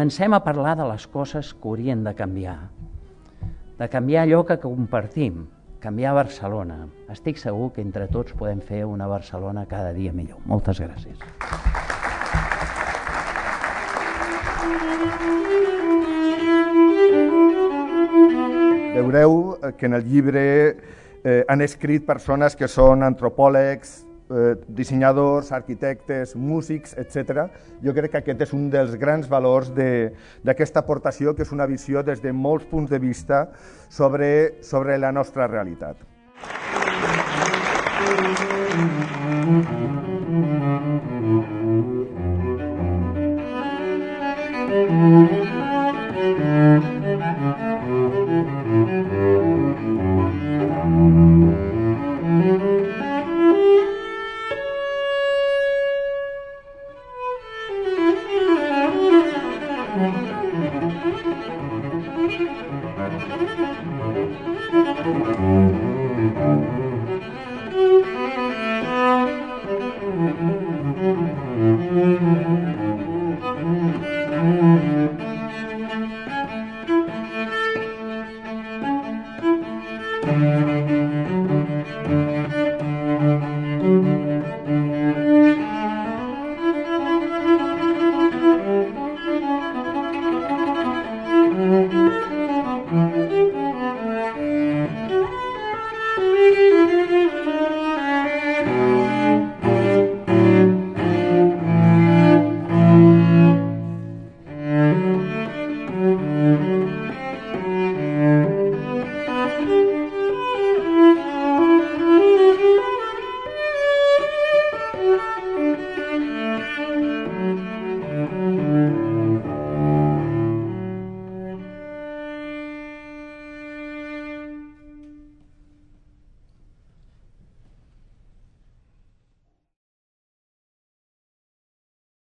comencem a parlar de les coses que haurien de canviar allò que compartim, canviar Barcelona. Estic segur que entre tots podem fer una Barcelona cada dia millor. Moltes gràcies. Veureu que en el llibre han escrit persones que són antropòlegs, dissenyadors, arquitectes, músics, etc. Jo crec que aquest és un dels grans valors d'aquesta aportació, que és una visió des de molts punts de vista sobre la nostra realitat.